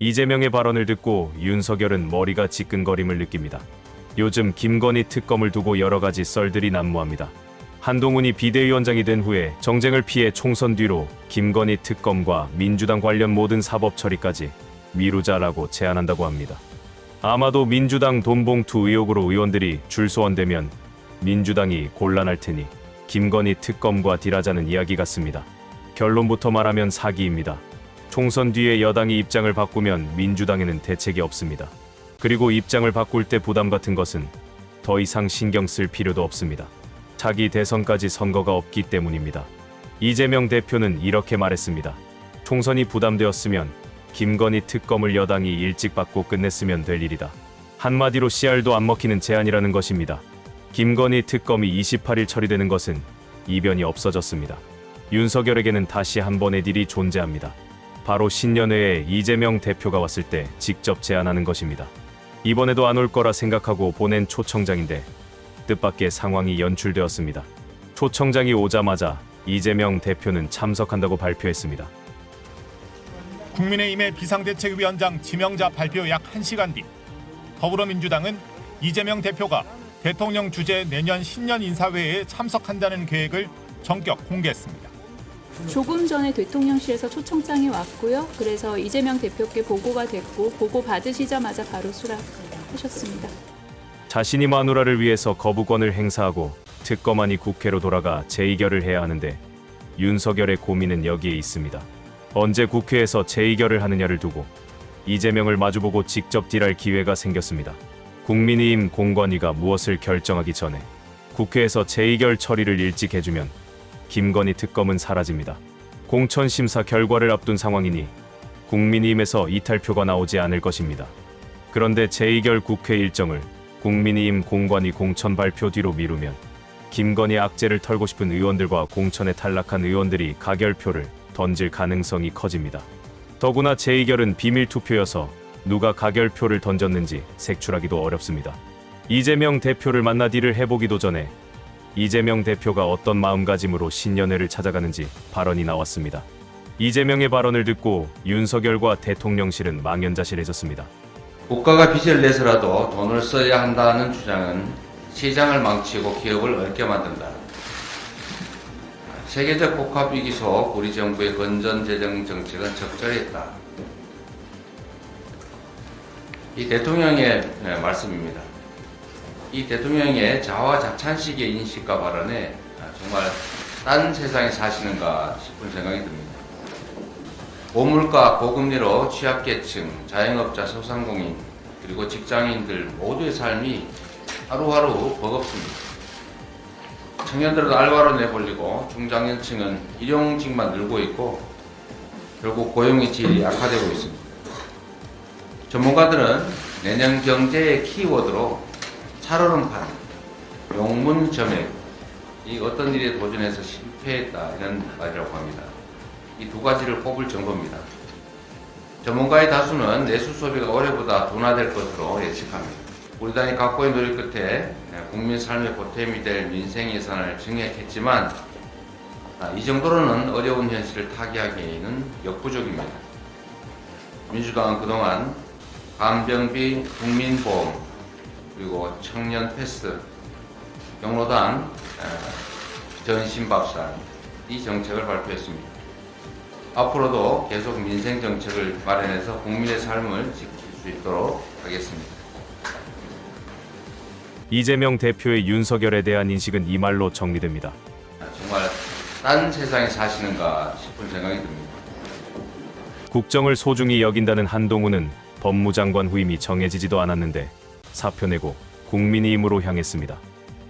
이재명의 발언을 듣고 윤석열은 머리가 지끈거림을 느낍니다. 요즘 김건희 특검을 두고 여러 가지 썰들이 난무합니다. 한동훈이 비대위원장이 된 후에 정쟁을 피해 총선 뒤로 김건희 특검과 민주당 관련 모든 사법 처리까지 미루자라고 제안한다고 합니다. 아마도 민주당 돈봉투 의혹으로 의원들이 줄소원되면 민주당이 곤란할 테니 김건희 특검과 딜하자는 이야기 같습니다. 결론부터 말하면 사기입니다. 총선 뒤에 여당이 입장을 바꾸면 민주당에는 대책이 없습니다. 그리고 입장을 바꿀 때 부담 같은 것은 더 이상 신경 쓸 필요도 없습니다. 차기 대선까지 선거가 없기 때문입니다. 이재명 대표는 이렇게 말했습니다. 총선이 부담되었으면 김건희 특검을 여당이 일찍 받고 끝냈으면 될 일이다. 한마디로 씨알도 안 먹히는 제안이라는 것입니다. 김건희 특검이 28일 처리되는 것은 이변이 없어졌습니다. 윤석열에게는 다시 한 번의 딜이 존재합니다. 바로 신년회에 이재명 대표가 왔을 때 직접 제안하는 것입니다. 이번에도 안 올 거라 생각하고 보낸 초청장인데 뜻밖의 상황이 연출되었습니다. 초청장이 오자마자 이재명 대표는 참석한다고 발표했습니다. 국민의힘의 비상대책위원장 지명자 발표 약 1시간 뒤 더불어민주당은 이재명 대표가 대통령 주재 내년 신년 인사회에 참석한다는 계획을 전격 공개했습니다. 조금 전에 대통령실에서 초청장이 왔고요. 그래서 이재명 대표께 보고가 됐고 보고 받으시자마자 바로 수락하셨습니다. 자신이 마누라를 위해서 거부권을 행사하고 특검안이 국회로 돌아가 재의결을 해야 하는데 윤석열의 고민은 여기에 있습니다. 언제 국회에서 재의결을 하느냐를 두고 이재명을 마주보고 직접 딜할 기회가 생겼습니다. 국민의힘 공관위가 무엇을 결정하기 전에 국회에서 재의결 처리를 일찍 해주면 김건희 특검은 사라집니다. 공천심사 결과를 앞둔 상황이니 국민의힘에서 이탈표가 나오지 않을 것입니다. 그런데 재의결 국회 일정을 국민의힘 공관위 공천 발표 뒤로 미루면 김건희 악재를 털고 싶은 의원들과 공천에 탈락한 의원들이 가결표를 던질 가능성이 커집니다. 더구나 재의결은 비밀투표여서 누가 가결표를 던졌는지 색출하기도 어렵습니다. 이재명 대표를 만나 딜을 해보기도 전에 이재명 대표가 어떤 마음가짐으로 신년회를 찾아가는지 발언이 나왔습니다. 이재명의 발언을 듣고 윤석열과 대통령실은 망연자실해졌습니다. 국가가 빚을 내서라도 돈을 써야 한다는 주장은 시장을 망치고 기업을 어렵게 만든다. 세계적 복합위기 속 우리 정부의 건전재정 정책은 적절했다. 이 대통령의 말씀입니다. 이 대통령의 자화자찬식의 인식과 발언에 정말 딴 세상에 사시는가 싶은 생각이 듭니다. 고물가, 고금리로 취약계층, 자영업자, 소상공인, 그리고 직장인들 모두의 삶이 하루하루 버겁습니다. 청년들은 알바로 내몰리고 중장년층은 일용직만 늘고 있고 결국 고용의 질이 악화되고 있습니다. 전문가들은 내년 경제의 키워드로 살얼음판, 용문 점액, 이 어떤 일에 도전해서 실패했다 이런 말이라고 합니다. 이 두 가지를 꼽을 정도입니다. 전문가의 다수는 내수 소비가 올해보다 둔화될 것으로 예측합니다. 우리 당이 각고의 노력 끝에 국민 삶의 보탬이 될 민생 예산을 증액했지만 이 정도로는 어려운 현실을 타개하기에는 역부족입니다. 민주당은 그동안 간병비, 국민보험, 그리고 청년 패스, 경로당, 전신밥상 이 정책을 발표했습니다. 앞으로도 계속 민생 정책을 마련해서 국민의 삶을 지킬 수 있도록 하겠습니다. 이재명 대표의 윤석열에 대한 인식은 이 말로 정리됩니다. 정말 딴 세상에 사시는가 싶은 생각이 듭니다. 국정을 소중히 여긴다는 한동훈은 법무장관 후임이 정해지지도 않았는데 사표 내고 국민의힘으로 향했습니다.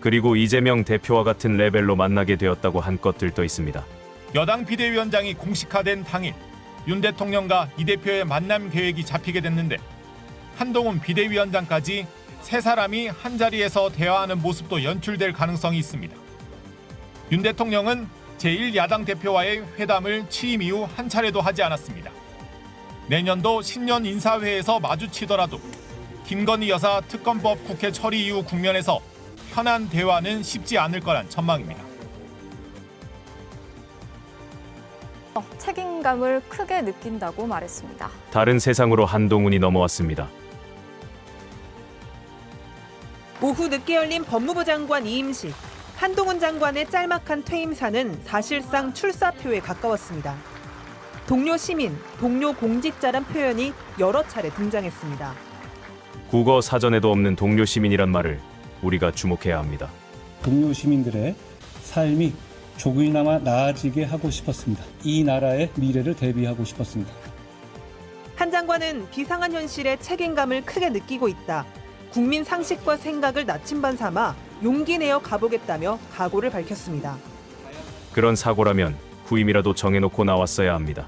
그리고 이재명 대표와 같은 레벨로 만나게 되었다고 한 것들도 있습니다. 여당 비대위원장이 공식화된 당일 윤 대통령과 이 대표의 만남 계획이 잡히게 됐는데 한동훈 비대위원장까지 세 사람이 한자리에서 대화하는 모습도 연출될 가능성이 있습니다. 윤 대통령은 제1야당 대표와의 회담을 취임 이후 한 차례도 하지 않았습니다. 내년도 신년 인사회에서 마주치더라도 김건희 여사 특검법 국회 처리 이후 국면에서 편한 대화는 쉽지 않을 거란 전망입니다. 책임감을 크게 느낀다고 말했습니다. 다른 세상으로 한동훈이 넘어왔습니다. 오후 늦게 열린 법무부 장관 이임식. 한동훈 장관의 짤막한 퇴임사는 사실상 출사표에 가까웠습니다. 동료 시민, 동료 공직자란 표현이 여러 차례 등장했습니다. 국어 사전에도 없는 동료 시민이란 말을 우리가 주목해야 합니다. 동료 시민들의 삶이 조금이나마 나아지게 하고 싶었습니다. 이 나라의 미래를 대비하고 싶었습니다. 한 장관은 비상한 현실에 책임감을 크게 느끼고 있다. 국민 상식과 생각을 나침반 삼아 용기 내어 가보겠다며 각오를 밝혔습니다. 그런 사고라면 후임이라도 정해놓고 나왔어야 합니다.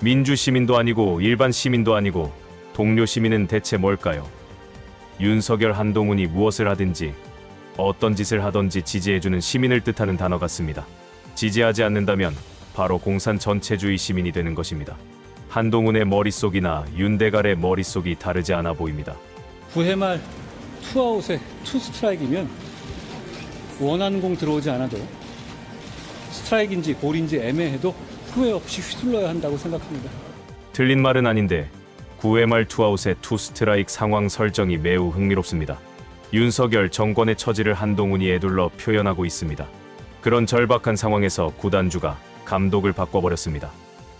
민주 시민도 아니고 일반 시민도 아니고 동료 시민은 대체 뭘까요? 윤석열 한동훈이 무엇을 하든지 어떤 짓을 하든지 지지해주는 시민을 뜻하는 단어 같습니다. 지지하지 않는다면 바로 공산 전체주의 시민이 되는 것입니다. 한동훈의 머릿속이나 윤대갈의 머릿속이 다르지 않아 보입니다. 9회 말 투아웃에 투스트라이크면 원하는 공 들어오지 않아도 스트라이크인지 볼인지 애매해도 후회 없이 휘둘러야 한다고 생각합니다. 틀린 말은 아닌데 9회 말 투아웃의 투스트라이크 상황 설정이 매우 흥미롭습니다. 윤석열 정권의 처지를 한동훈이 에둘러 표현하고 있습니다. 그런 절박한 상황에서 구단주가 감독을 바꿔버렸습니다.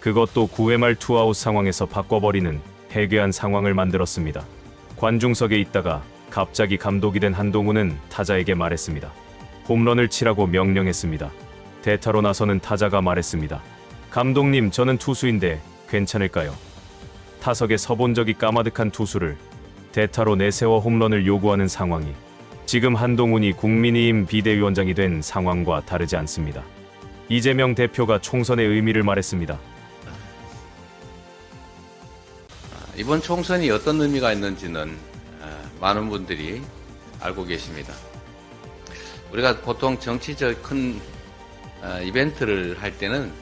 그것도 9회 말 투아웃 상황에서 바꿔버리는 해괴한 상황을 만들었습니다. 관중석에 있다가 갑자기 감독이 된 한동훈은 타자에게 말했습니다. 홈런을 치라고 명령했습니다. 대타로 나서는 타자가 말했습니다. 감독님, 저는 투수인데 괜찮을까요? 타석에 서본 적이 까마득한 투수를 대타로 내세워 홈런을 요구하는 상황이 지금 한동훈이 국민의힘 비대위원장이 된 상황과 다르지 않습니다. 이재명 대표가 총선의 의미를 말했습니다. 이번 총선이 어떤 의미가 있는지는 많은 분들이 알고 계십니다. 우리가 보통 정치적 큰 이벤트를 할 때는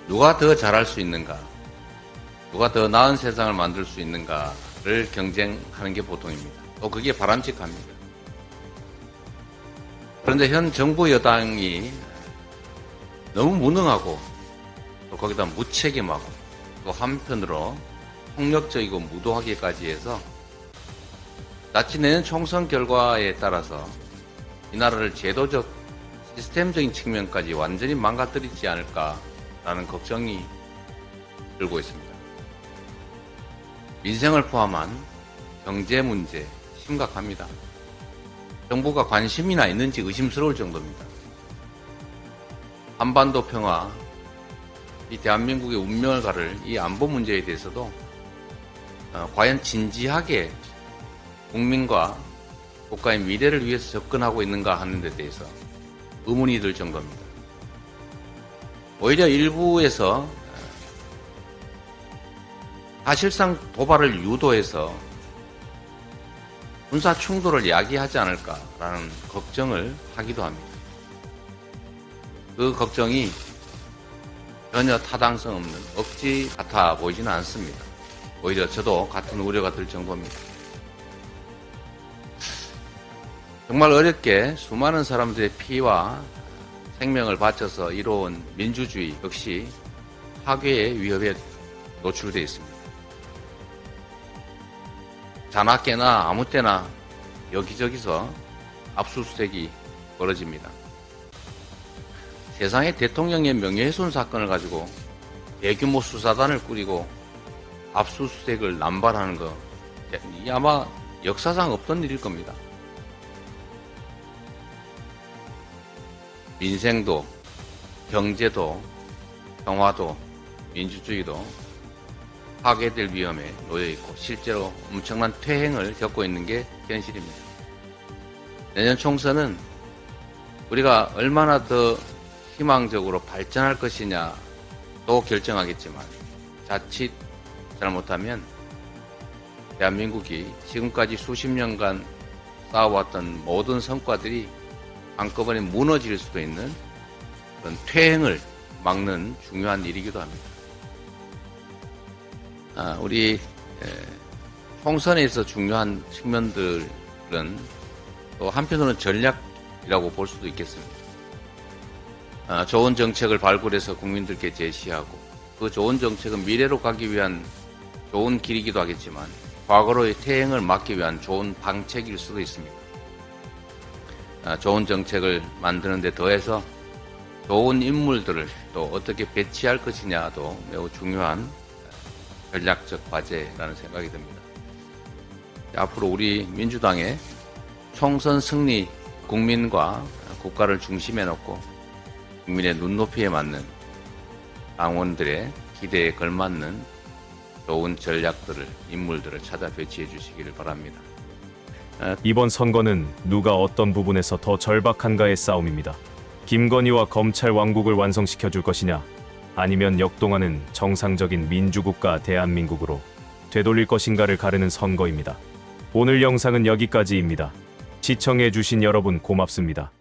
누가 더 잘할 수 있는가, 누가 더 나은 세상을 만들 수 있는가를 경쟁하는 게 보통입니다. 또 그게 바람직합니다. 그런데 현 정부 여당이 너무 무능하고 또 거기다 무책임하고 또 한편으로 폭력적이고 무도하기까지 해서 자칫 내년 총선 결과에 따라서 이 나라를 제도적, 시스템적인 측면까지 완전히 망가뜨리지 않을까라는 걱정이 들고 있습니다. 민생을 포함한 경제 문제 심각합니다. 정부가 관심이나 있는지 의심스러울 정도입니다. 한반도 평화, 이 대한민국의 운명을 가를 이 안보 문제에 대해서도 과연 진지하게 국민과 국가의 미래를 위해서 접근하고 있는가 하는 데 대해서 의문이 들 정도입니다. 오히려 일부에서 사실상 도발을 유도해서 군사 충돌을 야기하지 않을까라는 걱정을 하기도 합니다. 그 걱정이 전혀 타당성 없는 억지 같아 보이지는 않습니다. 오히려 저도 같은 우려가 들 정도입니다. 정말 어렵게 수많은 사람들의 피와 생명을 바쳐서 이뤄온 민주주의 역시 파괴의 위협에 노출되어 있습니다. 자나깨나 아무 때나 여기저기서 압수수색이 벌어집니다. 세상에 대통령의 명예훼손 사건을 가지고 대규모 수사단을 꾸리고 압수수색을 남발하는 거, 이 아마 역사상 없던 일일 겁니다. 민생도, 경제도, 평화도, 민주주의도 파괴될 위험에 놓여 있고 실제로 엄청난 퇴행을 겪고 있는 게 현실입니다. 내년 총선은 우리가 얼마나 더 희망적으로 발전할 것이냐도 결정하겠지만 자칫 잘못하면 대한민국이 지금까지 수십 년간 쌓아왔던 모든 성과들이 한꺼번에 무너질 수도 있는 그런 퇴행을 막는 중요한 일이기도 합니다. 우리 총선에서 중요한 측면들은 또 한편으로는 전략이라고 볼 수도 있겠습니다. 좋은 정책을 발굴해서 국민들께 제시하고 그 좋은 정책은 미래로 가기 위한 좋은 길이기도 하겠지만 과거로의 퇴행을 막기 위한 좋은 방책일 수도 있습니다. 좋은 정책을 만드는 데 더해서 좋은 인물들을 또 어떻게 배치할 것이냐도 매우 중요한 전략적 과제라는 생각이 듭니다. 앞으로 우리 민주당의 총선 승리, 국민과 국가를 중심에 놓고 국민의 눈높이에 맞는 당원들의 기대에 걸맞는 좋은 전략들을, 인물들을 찾아 배치해 주시기를 바랍니다. 이번 선거는 누가 어떤 부분에서 더 절박한가의 싸움입니다. 김건희와 검찰 왕국을 완성시켜 줄 것이냐, 아니면 역동하는 정상적인 민주국가 대한민국으로 되돌릴 것인가를 가르는 선거입니다. 오늘 영상은 여기까지입니다. 시청해 주신 여러분 고맙습니다.